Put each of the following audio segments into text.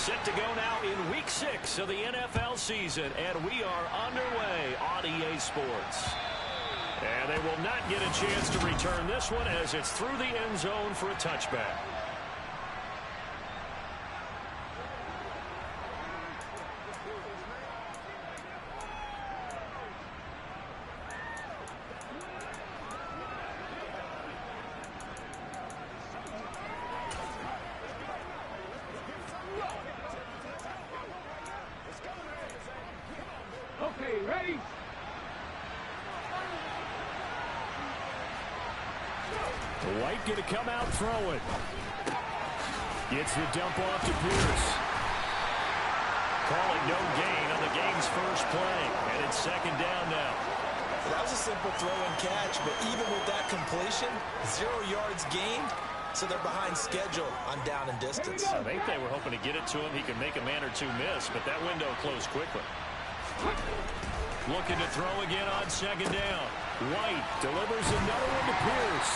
Set to go now in Week 6 of the NFL season, and we are underway on EA Sports. And they will not get a chance to return this one as it's through the end zone for a touchback. Okay, ready? White going to come out throwing. Gets the dump off to Pierce. Calling no gain on the game's first play. And it's second down now. That was a simple throw and catch, but even with that completion, 0 yards gained, so they're behind schedule on down and distance. I think they were hoping to get it to him. He could make a man or two miss, but that window closed quickly. Looking to throw again on second down. White delivers another one to Pierce.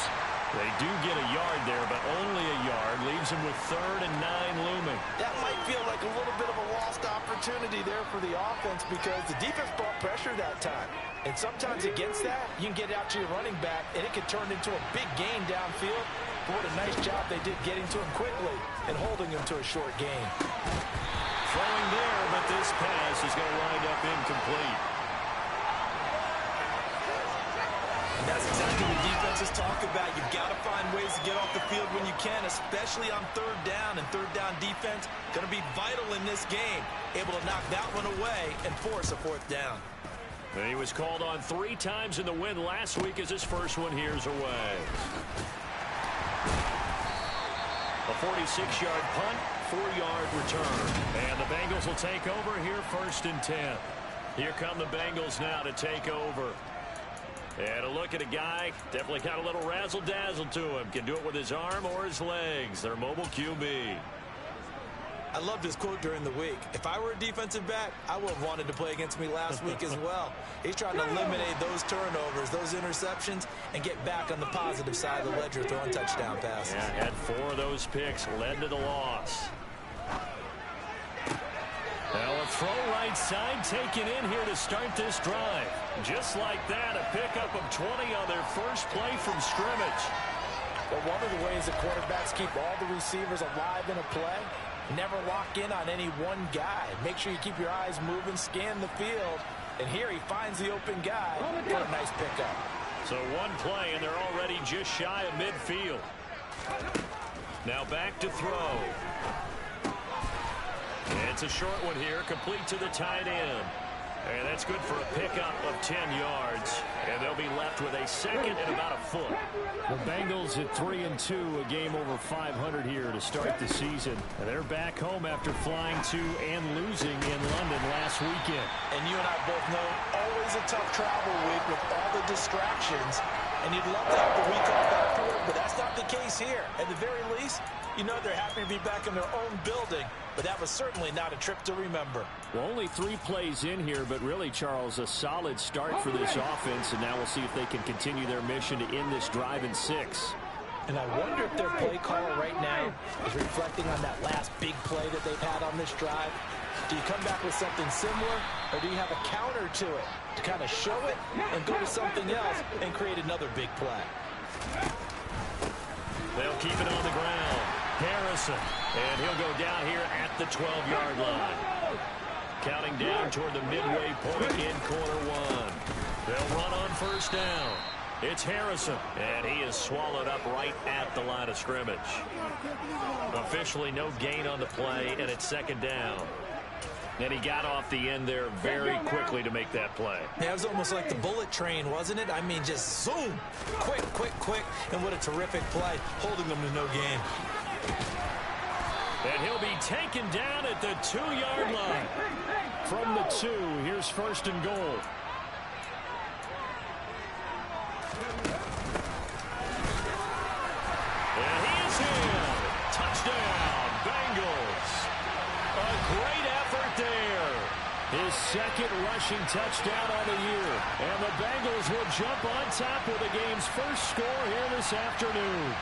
They do get a yard there, but only a yard. Leaves him with 3rd and 9 looming. That might feel like a little bit of a lost opportunity there for the offense because the defense brought pressure that time. And sometimes against that, you can get out to your running back, and it can turn into a big gain downfield. But what a nice job they did getting to him quickly and holding him to a short gain. Throwing there, but this pass is going to wind up incomplete. That's exactly what defenses talk about. You've got to find ways to get off the field when you can, especially on 3rd down. And 3rd down defense going to be vital in this game. Able to knock that one away and force a 4th down. And he was called on 3 times in the win last week as his first one here's away. A 46-yard punt, 4-yard return. And the Bengals will take over here 1st and 10. Here come the Bengals now to take over. And a look at a guy, definitely got a little razzle-dazzle to him. Can do it with his arm or his legs. Their mobile QB. I loved his quote during the week. If I were a defensive back, I would have wanted to play against me last week as well. He's trying to eliminate those turnovers, those interceptions, and get back on the positive side of the ledger throwing touchdown passes. Yeah, had 4 of those picks, led to the loss. Now a throw right side taken in here to start this drive. Just like that, a pickup of 20 on their first play from scrimmage. Well, one of the ways that quarterbacks keep all the receivers alive in a play, never lock in on any one guy. Make sure you keep your eyes moving, scan the field. And here he finds the open guy for a nice pickup. So one play, and they're already just shy of midfield. Now back to throw. It's a short one here, complete to the tight end. And that's good for a pickup of 10 yards. And they'll be left with a 2nd and about a foot. The Bengals at 3-2, a game over 500 here to start the season. And they're back home after flying to and losing in London last weekend. And you and I both know, always a tough travel week with all the distractions. And you'd love to have the week off afterward, but that's not the case here. At the very least, you know they're happy to be back in their own building, but that was certainly not a trip to remember. Well, only 3 plays in here, but really, Charles, a solid start for this offense, and now we'll see if they can continue their mission to end this drive in 6. And I wonder if their play caller right now is reflecting on that last big play that they've had on this drive. Do you come back with something similar, or do you have a counter to it to kind of show it and go to something else and create another big play? They'll keep it on the ground. Harrison, and he'll go down here at the 12-yard line. Counting down toward the midway point in quarter 1. They'll run on 1st down. It's Harrison, and he is swallowed up right at the line of scrimmage. Officially no gain on the play, and it's 2nd down. And he got off the end there very quickly to make that play. Yeah, it was almost like the bullet train, wasn't it? I mean, just zoom. Quick, quick, quick. And what a terrific play, holding them to no gain. And he'll be taken down at the 2-yard line. From the 2, here's 1st and goal. And he is in. Touchdown, Bengals. A great effort there. His 2nd rushing touchdown on the year. And the Bengals will jump on top with the game's first score here this afternoon.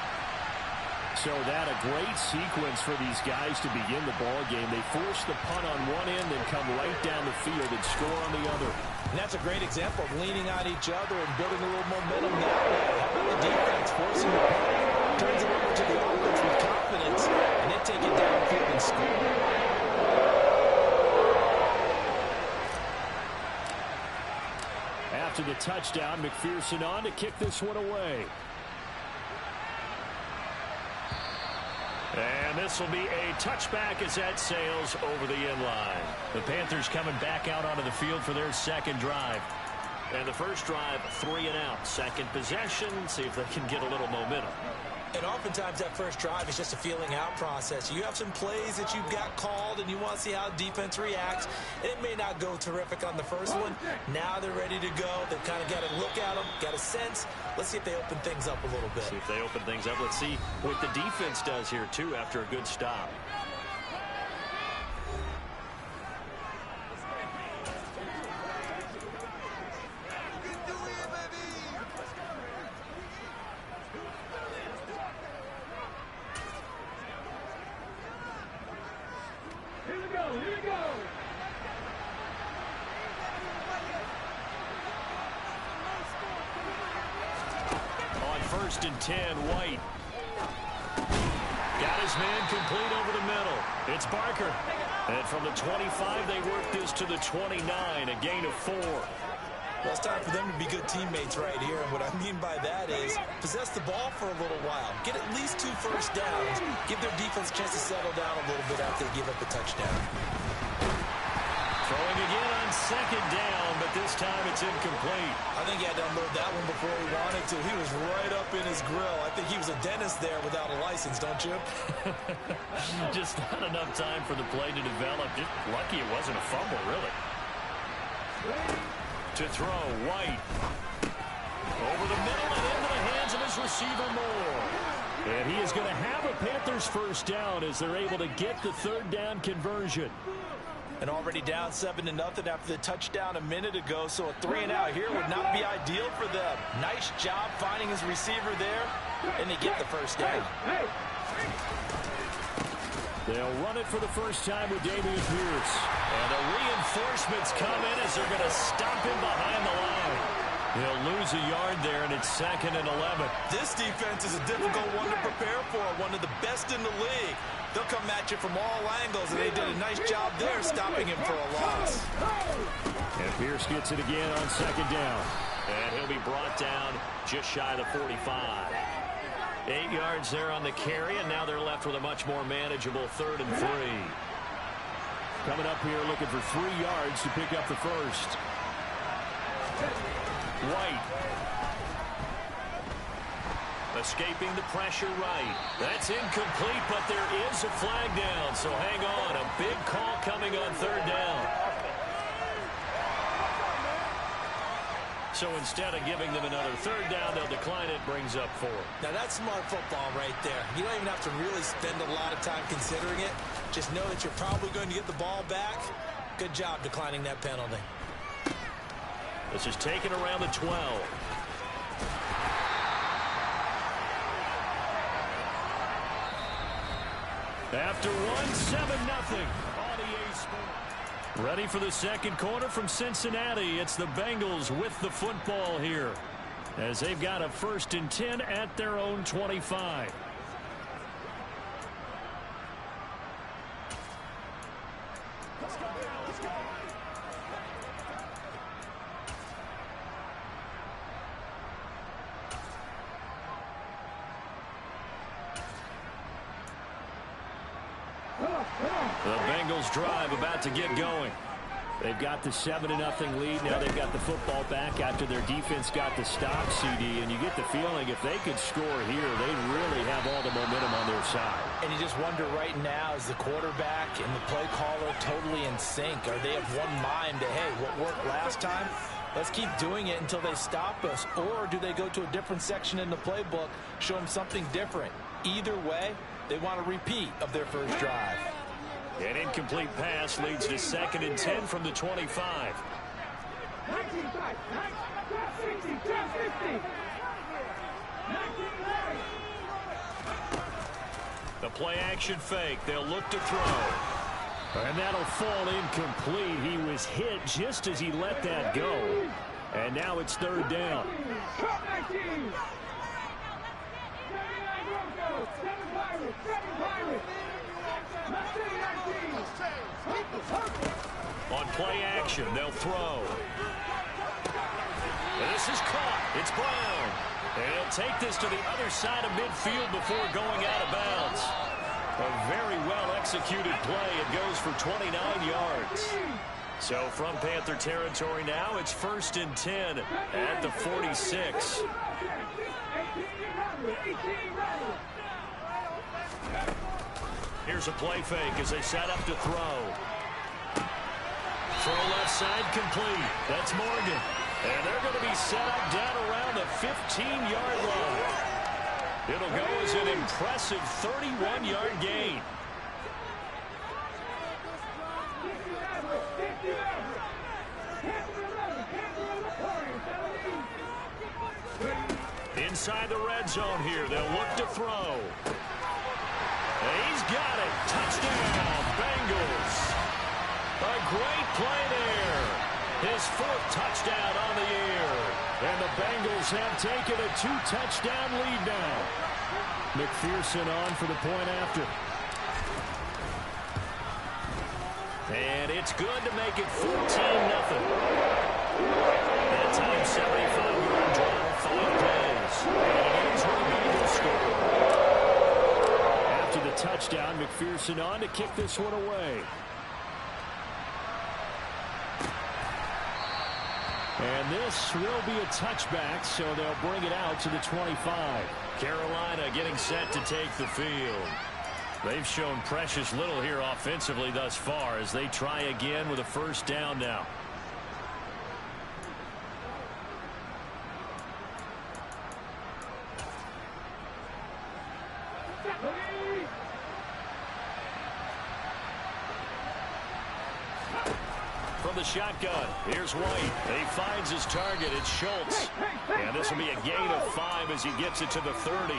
So that a great sequence for these guys to begin the ball game. They force the punt on one end and come right down the field and score on the other. And that's a great example of leaning on each other and building a little momentum that way. How about the defense forcing the punt, turns it over to the offense with confidence, and they take it downfield and score. After the touchdown, McPherson on to kick this one away. And this will be a touchback as that sails over the end line. The Panthers coming back out onto the field for their second drive. And the first drive, 3 and out. Second possession, see if they can get a little momentum. And oftentimes that first drive is just a feeling out process. You have some plays that you've got called and you want to see how defense reacts. And it may not go terrific on the first one. Now they're ready to go. They've kind of got to look at them, got a sense. Let's see if they open things up a little bit. See if they open things up. Let's see what the defense does here, too, after a good stop. First and 10, White. Got his man complete over the middle. It's Barker. And from the 25, they work this to the 29, a gain of 4. Well, it's time for them to be good teammates right here. And what I mean by that is possess the ball for a little while. Get at least 2 first downs. Give their defense a chance to settle down a little bit after they give up the touchdown. Throwing again on second down, but this time it's incomplete. I think he had to unload that one before he wanted to. He was right up in his grill. I think he was a dentist there without a license, don't you? Just not enough time for the play to develop. Just lucky it wasn't a fumble, really. To throw, White. Over the middle and into the hands of his receiver, Moore. And he is going to have a Panthers first down as they're able to get the third down conversion. And already down 7-0 after the touchdown a minute ago, so a 3 and out here would not be ideal for them. Nice job finding his receiver there, and they get the first down. They'll run it for the first time with Dameon Pierce. And the reinforcements come in as they're going to stop him behind the line. He'll lose a yard there, and it's 2nd and 11. This defense is a difficult one to prepare for, one of the best in the league. They'll come at you from all angles, and they did a nice job there stopping him for a loss. And Pierce gets it again on second down. And he'll be brought down just shy of the 45. 8 yards there on the carry, and now they're left with a much more manageable 3rd and 3. Coming up here looking for 3 yards to pick up the first. White. Escaping the pressure right. That's incomplete, but there is a flag down, so hang on. A big call coming on 3rd down. So instead of giving them another 3rd down, they'll decline it, brings up 4. Now that's smart football right there. You don't even have to really spend a lot of time considering it. Just know that you're probably going to get the ball back. Good job declining that penalty. This is taken around the 12. After 7-0 on EA Sports. Ready for the second quarter from Cincinnati. It's the Bengals with the football here as they've got a 1st and 10 at their own 25. The Bengals drive about to get going. They've got the 7-0 lead. Now they've got the football back after their defense got the stop, CD. And you get the feeling if they could score here, they really have all the momentum on their side. And you just wonder right now, is the quarterback and the play caller totally in sync? Are they of one mind to, hey, what worked last time? Let's keep doing it until they stop us. Or do they go to a different section in the playbook, show them something different? Either way, they want a repeat of their first drive. An incomplete pass leads to 2nd and 10 from the 25. play action fake. They'll look to throw. And that'll fall incomplete. He was hit just as he let that go. And now it's third down. On play action, they'll throw. And this is caught. It's Brown. And he'll take this to the other side of midfield before going out of bounds. A very well-executed play. It goes for 29 yards. So from Panther territory now, it's 1st and 10 at the 46. Here's a play fake as they set up to throw. Throw left side complete. That's Morgan. And they're going to be set up down around the 15-yard line. It'll go as an impressive 31-yard gain. Inside the red zone here, they'll look to throw. And he's got it. Touchdown, Bengals. A great play there. His 4th touchdown on the year. And the Bengals have taken a 2-touchdown lead now. McPherson on for the point after. And it's good to make it 14-0. That time, 75-yard drive, 5 plays. And it is where the Bengals score. After the touchdown, McPherson on to kick this one away. And this will be a touchback, so they'll bring it out to the 25. Carolina getting set to take the field. They've shown precious little here offensively thus far as they try again with a 1st down now. From the shotgun, here's White. He finds his target. It's Schultz. And this will be a gain of 5 as he gets it to the 30.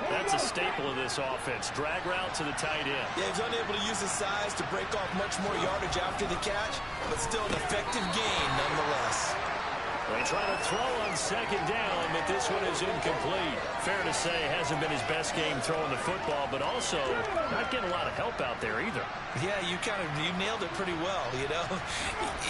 That's a staple of this offense. Drag route to the tight end. Yeah, he's unable to use his size to break off much more yardage after the catch, but still an effective gain nonetheless. They try to throw on 2nd down, but this one is incomplete. Fair to say, hasn't been his best game throwing the football, but also not getting a lot of help out there either. Yeah, you nailed it pretty well, you know.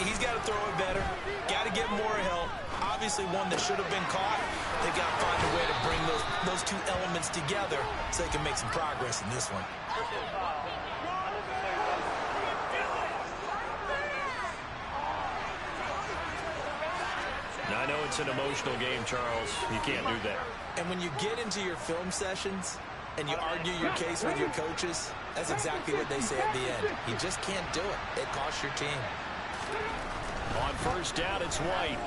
He's got to throw it better. Got to get more help. Obviously one that should have been caught. They've got to find a way to bring those two elements together so they can make some progress in this one. Now, I know it's an emotional game, Charles. You can't do that. And when you get into your film sessions and you argue your case with your coaches, that's exactly what they say at the end. You just can't do it. It costs your team. On 1st down, it's White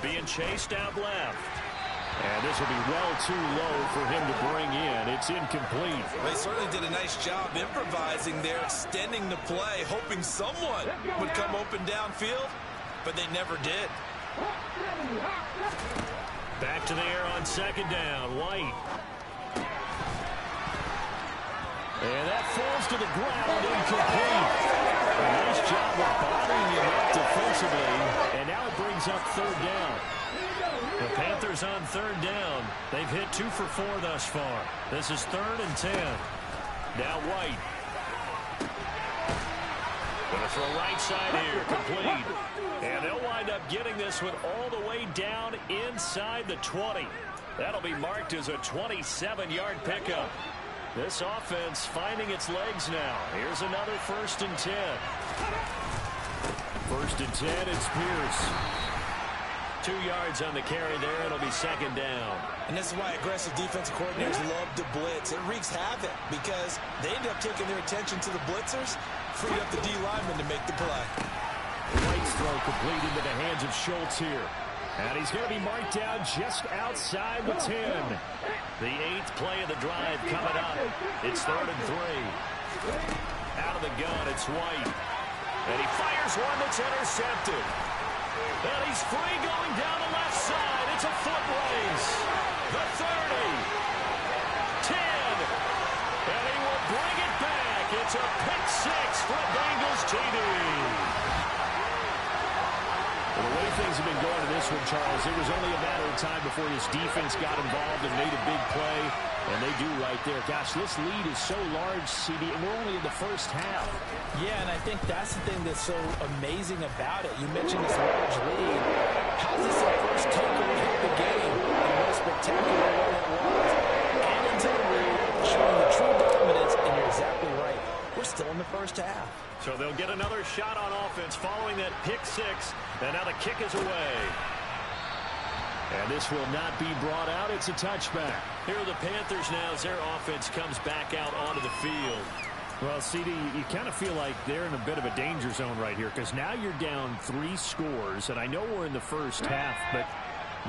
being chased out left. And this will be well too low for him to bring in. It's incomplete. They certainly did a nice job improvising there, extending the play, hoping someone would come open downfield, but they never did. Back to the air on 2nd down. White. And that falls to the ground, incomplete. A nice job of bothering him up defensively. And now it brings up 3rd down. The Panthers on 3rd down. They've hit 2 for 4 thus far. This is 3rd and 10. Now White. Going to throw right side here, complete. And they'll wind up getting this one all the way down inside the 20. That'll be marked as a 27-yard pickup. This offense finding its legs now. Here's another 1st and 10. 1st and 10, it's Pierce. 2 yards on the carry there. It'll be 2nd down. And this is why aggressive defensive coordinators love to blitz. It wreaks havoc because they end up taking their attention to the blitzers, freed up the D lineman to make the play. White's throw complete into the hands of Schultz here. And he's going to be marked down just outside the 10. The 8th play of the drive coming up. It's 3rd and 3. Out of the gun, it's White. And he fires one that's intercepted. And he's free going down the left side. It's a foot race. The 30. 10. way things have been going in this one, Charles, it was only a matter of time before this defense got involved and made a big play, and they do right there. Gosh, this lead is so large, CD, and we're only in the first half. Yeah, and I think that's the thing that's so amazing about it. You mentioned this large lead. How's this the first takeaway of the game? And what a spectacular one it was. And into the lead, showing the true dominance, and you're exactly right. We're still in the first half. So they'll get another shot on offense following that pick six, and now the kick is away. And this will not be brought out. It's a touchback. Here are the Panthers now as their offense comes back out onto the field. Well, CD, you kind of feel like they're in a bit of a danger zone right here because now you're down 3 scores, and I know we're in the first half, but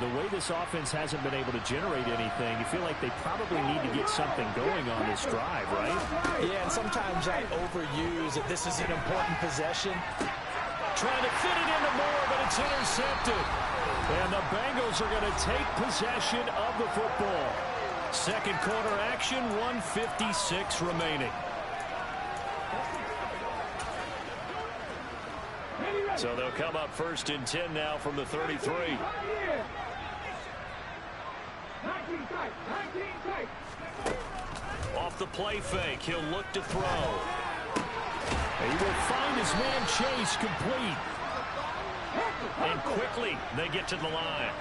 the way this offense hasn't been able to generate anything, you feel like they probably need to get something going on this drive, right? Yeah, and sometimes I overuse that this is an important possession. Trying to fit it into Moore, but it's intercepted. And the Bengals are going to take possession of the football. Second quarter action, 1:56 remaining. So they'll come up first and 10 now from the 33. Off the play fake, he'll look to throw. He will find his man Chase complete. And quickly, they get to the line.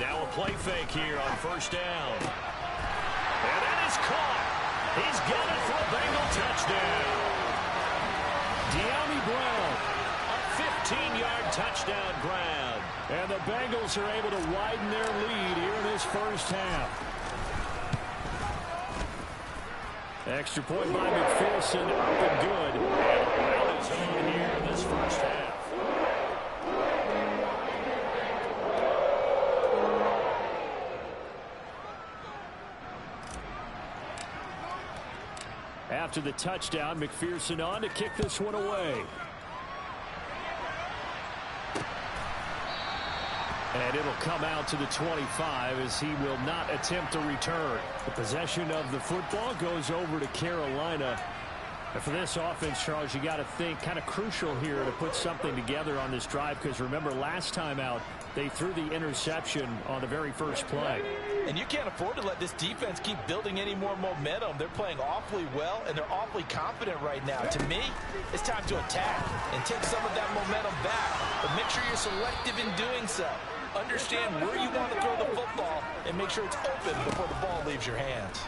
Now a play fake here on first down. And that is caught. He's got it for a Bengal touchdown. De'Ami Brown, a 15-yard touchdown grab. And the Bengals are able to widen their lead here in this first half. Extra point by McPherson, up and good. And Brown is home here in this first half. After the touchdown, McPherson on to kick this one away. And it'll come out to the 25 as he will not attempt a return. The possession of the football goes over to Carolina. And for this offense, Charles, you got to think kind of crucial here to put something together on this drive because remember last time out they threw the interception on the very first play. And you can't afford to let this defense keep building any more momentum. They're playing awfully well, and they're awfully confident right now. To me, it's time to attack and take some of that momentum back. But make sure you're selective in doing so. Understand where you want to throw the football and make sure it's open before the ball leaves your hands.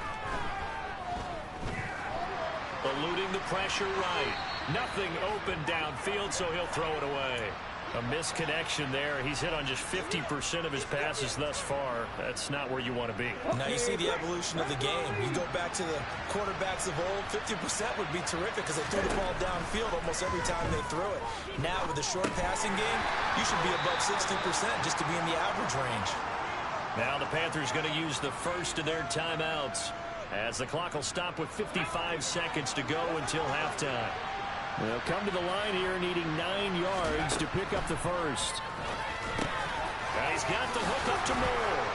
Eluding the pressure right. Nothing open downfield, so he'll throw it away. A misconnection there. He's hit on just 50% of his passes thus far. That's not where you want to be. Now you see the evolution of the game. You go back to the quarterbacks of old, 50% would be terrific because they threw the ball downfield almost every time they threw it. Now with a short passing game, you should be above 60% just to be in the average range. Now the Panthers going to use the first of their timeouts as the clock will stop with 55 seconds to go until halftime. They'll come to the line here needing 9 yards to pick up the first. And he's got the hook up to Moore.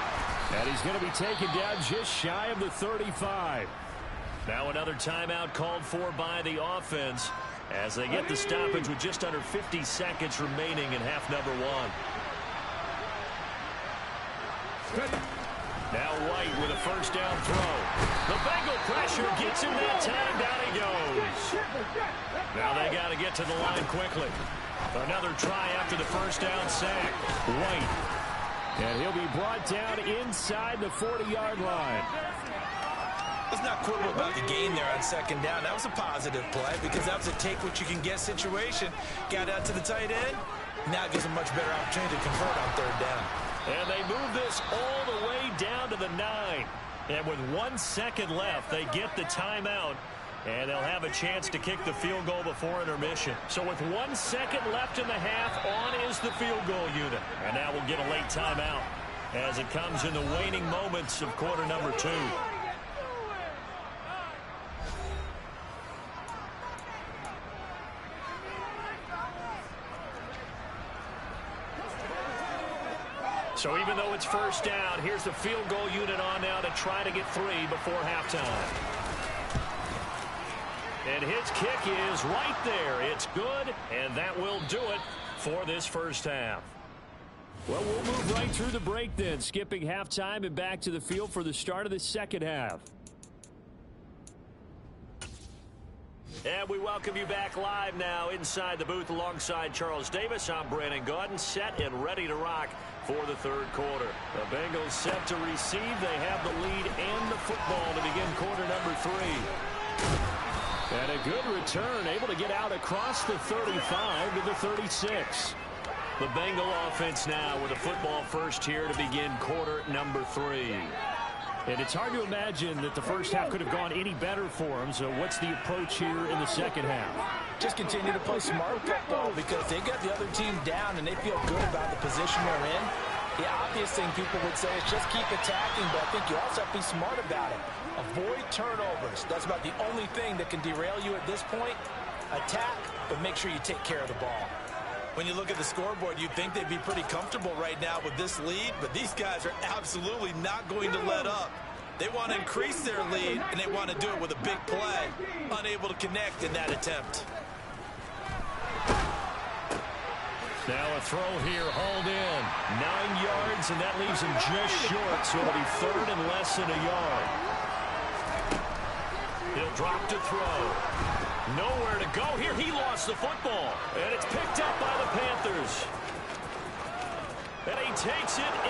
And he's going to be taken down just shy of the 35. Now another timeout called for by the offense as they get the stoppage with just under 50 seconds remaining in half number 1. Now White with a first down throw. The Bengal pressure gets him that time. Down he goes. Now they got to get to the line quickly. Another try after the first down sack. White. And he'll be brought down inside the 40-yard line. Let's not quibble about the gain there on second down. That was a positive play because that was a take-what-you-can-get situation. Got out to the tight end. Now it gives them much better opportunity to convert on third down. And they move this all the way down to the 9. And with 1 second left, they get the timeout. And they'll have a chance to kick the field goal before intermission. So with 1 second left in the half, on is the field goal unit. And now we'll get a late timeout as it comes in the waning moments of quarter number 2. So even though it's first down, here's the field goal unit on now to try to get 3 before halftime. And his kick is right there. It's good, and that will do it for this first half. Well, we'll move right through the break then, skipping halftime and back to the field for the start of the second half. And we welcome you back live now inside the booth alongside Charles Davis. I'm Brandon Gaudin, set and ready to rock for the third quarter. The Bengals set to receive. They have the lead and the football to begin quarter number 3. And a good return, able to get out across the 35 to the 36. The Bengal offense now with a football first here to begin quarter number 3. And it's hard to imagine that the first half could have gone any better for them. So what's the approach here in the second half? Just continue to play smart football because they got the other team down and they feel good about the position they're in. The obvious thing people would say is just keep attacking, but I think you also have to be smart about it. Avoid turnovers. That's about the only thing that can derail you at this point. Attack, but make sure you take care of the ball. When you look at the scoreboard, you'd think they'd be pretty comfortable right now with this lead, but these guys are absolutely not going to let up. They want to increase their lead, and they want to do it with a big play. Unable to connect in that attempt. Now a throw here, hauled in. 9 yards, and that leaves him just short, so it'll be third and less than a yard. He'll drop to throw. Nowhere to go here. He lost the football, and it's picked up by the Panthers. And he takes it in.